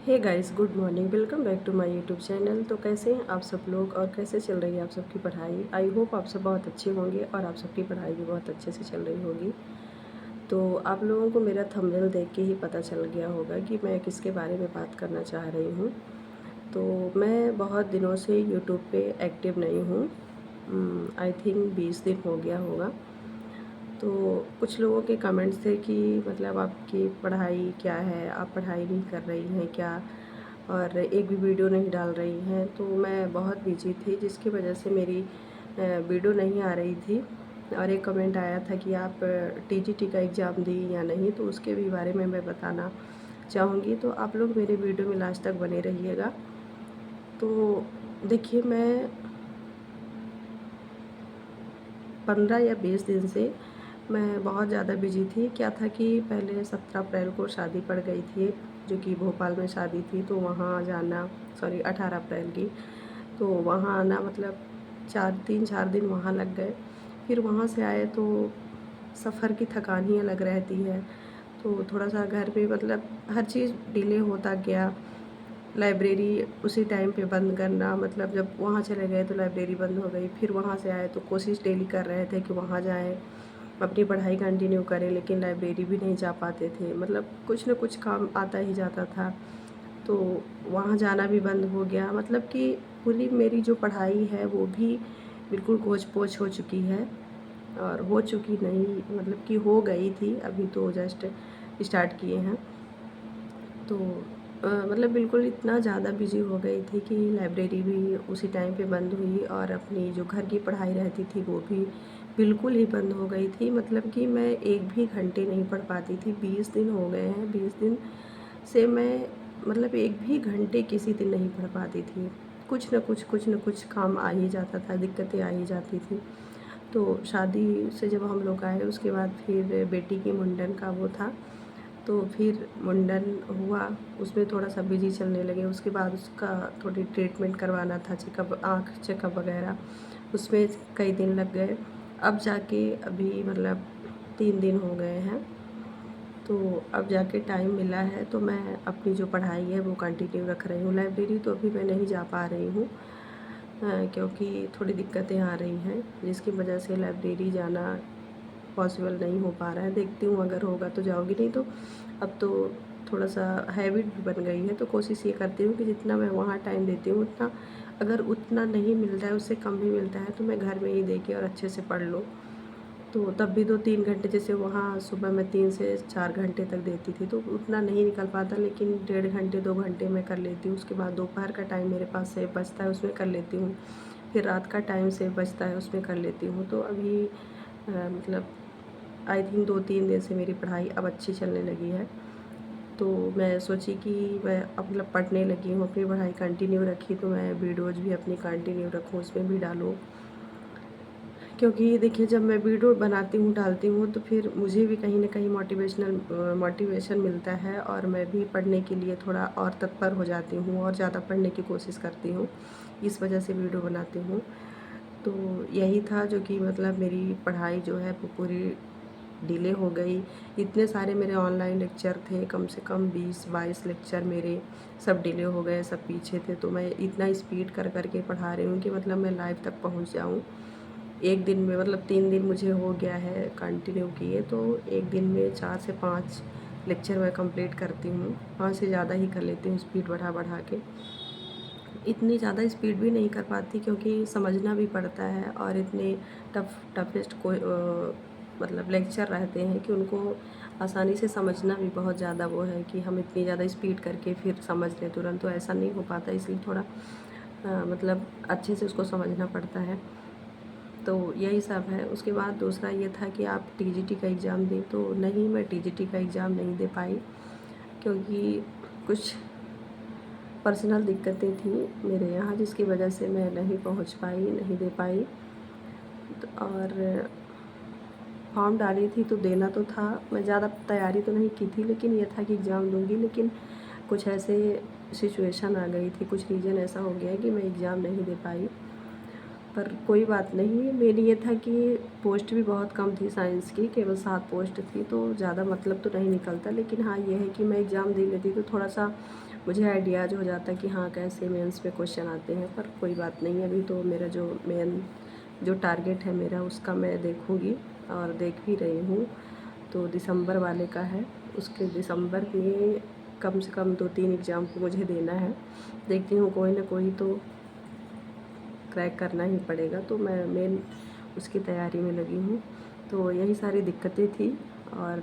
Hey guys, good morning. Welcome back to my YouTube channel. तो कैसे हैं आप सब लोग और कैसे चल रही है आप सबकी पढ़ाई। आई होप आप सब बहुत अच्छे होंगे और आप सबकी पढ़ाई भी बहुत अच्छे से चल रही होगी। तो आप लोगों को मेरा थंबनेल देख के ही पता चल गया होगा कि मैं किसके बारे में बात करना चाह रही हूँ। तो मैं बहुत दिनों से यूट्यूब पे एक्टिव नहीं हूँ। आई थिंक 20 दिन हो गया होगा। तो कुछ लोगों के कमेंट्स थे कि मतलब आपकी पढ़ाई क्या है, आप पढ़ाई नहीं कर रही हैं क्या, और एक भी वीडियो नहीं डाल रही हैं। तो मैं बहुत बिजी थी जिसकी वजह से मेरी वीडियो नहीं आ रही थी। और एक कमेंट आया था कि आप टीजीटी का एग्ज़ाम दी या नहीं, तो उसके भी बारे में मैं बताना चाहूँगी। तो आप लोग मेरे वीडियो में लास्ट तक बने रहिएगा। तो देखिए, मैं 15 या 20 दिन से मैं बहुत ज़्यादा बिजी थी। क्या था कि पहले 17 अप्रैल को शादी पड़ गई थी, जो कि भोपाल में शादी थी। तो वहाँ जाना, सॉरी 18 अप्रैल की, तो वहाँ आना मतलब 4 दिन वहाँ लग गए। फिर वहाँ से आए तो सफ़र की थकान ही अलग रहती है। तो थोड़ा सा घर पे मतलब हर चीज़ डिले होता गया। लाइब्रेरी उसी टाइम पे बंद करना, मतलब जब वहाँ चले गए तो लाइब्रेरी बंद हो गई। फिर वहाँ से आए तो कोशिश डेली कर रहे थे कि वहाँ जाएं, अपनी पढ़ाई कंटिन्यू करें, लेकिन लाइब्रेरी भी नहीं जा पाते थे। मतलब कुछ न कुछ काम आता ही जाता था। तो वहाँ जाना भी बंद हो गया। मतलब कि पूरी मेरी जो पढ़ाई है वो भी बिल्कुल गोच-पोच हो चुकी है। और हो चुकी नहीं, मतलब कि हो गई थी, अभी तो जस्ट स्टार्ट किए हैं। तो मतलब बिल्कुल इतना ज़्यादा बिज़ी हो गई थी कि लाइब्रेरी भी उसी टाइम पे बंद हुई, और अपनी जो घर की पढ़ाई रहती थी वो भी बिल्कुल ही बंद हो गई थी। मतलब कि मैं एक भी घंटे नहीं पढ़ पाती थी। 20 दिन हो गए हैं, 20 दिन से मैं मतलब एक भी घंटे किसी दिन नहीं पढ़ पाती थी। कुछ न कुछ काम आ ही जाता था, दिक्कतें आ ही जाती थी। तो शादी से जब हम लोग आए उसके बाद फिर बेटी की मुंडन का वो था। तो फिर मुंडन हुआ, उसमें थोड़ा-सा बिज़ी चलने लगे। उसके बाद उसका थोड़ी ट्रीटमेंट करवाना था, चेकअप, आँख चेकअप वगैरह, उसमें कई दिन लग गए। अब जाके अभी मतलब 3 दिन हो गए हैं। तो अब जाके टाइम मिला है तो मैं अपनी जो पढ़ाई है वो कंटिन्यू रख रही हूँ। लाइब्रेरी तो अभी मैं नहीं जा पा रही हूँ, क्योंकि थोड़ी दिक्कतें आ रही हैं, जिसकी वजह से लाइब्रेरी जाना पॉसिबल नहीं हो पा रहा है। देखती हूँ अगर होगा तो जाऊँगी, नहीं तो अब तो थोड़ा-सा हैबिट भी बन गई है। तो कोशिश ये करती हूँ कि जितना मैं वहाँ टाइम देती हूँ उतना, अगर उतना नहीं मिल रहा है, उससे कम भी मिलता है, तो मैं घर में ही दे के और अच्छे से पढ़ लूँ। तो तब भी 2-3 घंटे, जैसे वहाँ सुबह मैं 3 से 4 घंटे तक देती थी, तो उतना नहीं निकल पाता, लेकिन 1.5 घंटे 2 घंटे मैं कर लेती हूँ। उसके बाद दोपहर का टाइम मेरे पास से बचता है, उसमें कर लेती हूँ। फिर रात का टाइम से बचता है, उसमें कर लेती हूँ। तो अभी मतलब आई थिंक 2-3 दिन से मेरी पढ़ाई अब अच्छी चलने लगी है। तो मैं सोची कि मैं अब मतलब पढ़ने लगी हूँ, अपनी पढ़ाई कंटिन्यू रखी, तो मैं वीडियोज़ भी अपनी कंटिन्यू रखूँ, उसमें भी डालूँ। क्योंकि देखिए, जब मैं वीडियो बनाती हूँ, डालती हूँ, तो फिर मुझे भी कहीं न कहीं मोटिवेशन मिलता है, और मैं भी पढ़ने के लिए थोड़ा और तत्पर हो जाती हूँ और ज़्यादा पढ़ने की कोशिश करती हूँ। इस वजह से वीडियो बनाती हूँ। तो यही था जो कि मतलब मेरी पढ़ाई जो है वो पूरी डिले हो गई। इतने सारे मेरे ऑनलाइन लेक्चर थे, कम से कम 20-22 लेक्चर मेरे सब डिले हो गए, सब पीछे थे। तो मैं इतना स्पीड कर के पढ़ा रही हूँ कि मतलब मैं लाइव तक पहुँच जाऊँ। एक दिन में मतलब 3 दिन मुझे हो गया है कंटिन्यू किए, तो एक दिन में 4 से 5 लेक्चर मैं कंप्लीट करती हूँ। 5 से ज़्यादा ही कर लेती हूँ स्पीड बढ़ा के। इतनी ज़्यादा स्पीड भी नहीं कर पाती क्योंकि समझना भी पड़ता है, और इतने टफेस्ट मतलब लेक्चर रहते हैं कि उनको आसानी से समझना भी बहुत ज़्यादा वो है कि हम इतनी ज़्यादा स्पीड करके फिर समझ लें तुरंत, तो ऐसा नहीं हो पाता। इसलिए थोड़ा मतलब अच्छे से उसको समझना पड़ता है। तो यही सब है। उसके बाद दूसरा ये था कि आप टीजीटी का एग्ज़ाम दें, तो नहीं, मैं टीजीटी का एग्ज़ाम नहीं दे पाई क्योंकि कुछ पर्सनल दिक्कतें थी मेरे यहाँ, जिसकी वजह से मैं नहीं पहुँच पाई, नहीं दे पाई। और फॉर्म डाली थी तो देना तो था, मैं ज़्यादा तैयारी तो नहीं की थी, लेकिन ये था कि एग्ज़ाम दूँगी। लेकिन कुछ ऐसे सिचुएशन आ गई थी, कुछ रीज़न ऐसा हो गया कि मैं एग्ज़ाम नहीं दे पाई। पर कोई बात नहीं। मेन ये था कि पोस्ट भी बहुत कम थी साइंस की, केवल 7 पोस्ट थी, तो ज़्यादा मतलब तो नहीं निकलता। लेकिन हाँ, ये है कि मैं एग्ज़ाम दे लेती तो थोड़ा-सा मुझे आइडियाज़ हो जाता कि हाँ, कैसे मेंस में क्वेश्चन आते हैं। पर कोई बात नहीं, अभी तो मेरा जो मेन जो टारगेट है मेरा, उसका मैं देखूँगी और देख भी रही हूँ। तो दिसंबर वाले का है, उसके दिसंबर में कम से कम 2-3 एग्ज़ाम को मुझे देना है। देखती हूँ कोई ना कोई तो क्रैक करना ही पड़ेगा, तो मैं मेन उसकी तैयारी में लगी हूँ। तो यही सारी दिक्कतें थी, और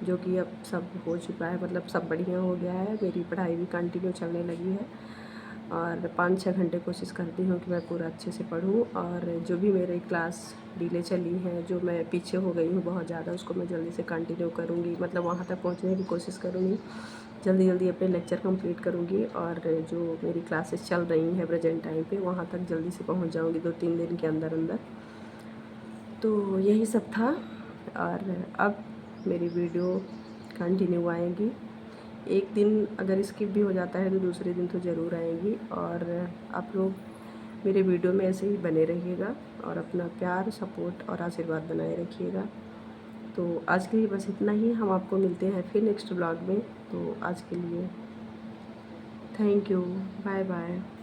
जो कि अब सब हो चुका है, मतलब सब बढ़िया हो गया है। मेरी पढ़ाई भी कंटिन्यू चलने लगी है, और 5-6 घंटे कोशिश करती हूँ कि मैं पूरा अच्छे से पढूँ। और जो भी मेरी क्लास डिले चली है, जो मैं पीछे हो गई हूँ बहुत ज़्यादा, उसको मैं जल्दी से कंटिन्यू करूँगी, मतलब वहाँ तक पहुँचने की कोशिश करूँगी। जल्दी अपने लेक्चर कंप्लीट करूँगी, और जो मेरी क्लासेस चल रही हैं प्रेजेंट टाइम पे, वहाँ तक जल्दी से पहुँच जाऊँगी 2-3 दिन के अंदर। तो यही सब था, और अब मेरी वीडियो कंटिन्यू आएंगी। एक दिन अगर स्किप भी हो जाता है तो दूसरे दिन तो ज़रूर आएंगी। और आप लोग मेरे वीडियो में ऐसे ही बने रहिएगा, और अपना प्यार, सपोर्ट और आशीर्वाद बनाए रखिएगा। तो आज के लिए बस इतना ही। हम आपको मिलते हैं फिर नेक्स्ट ब्लॉग में। तो आज के लिए थैंक यू, बाय बाय।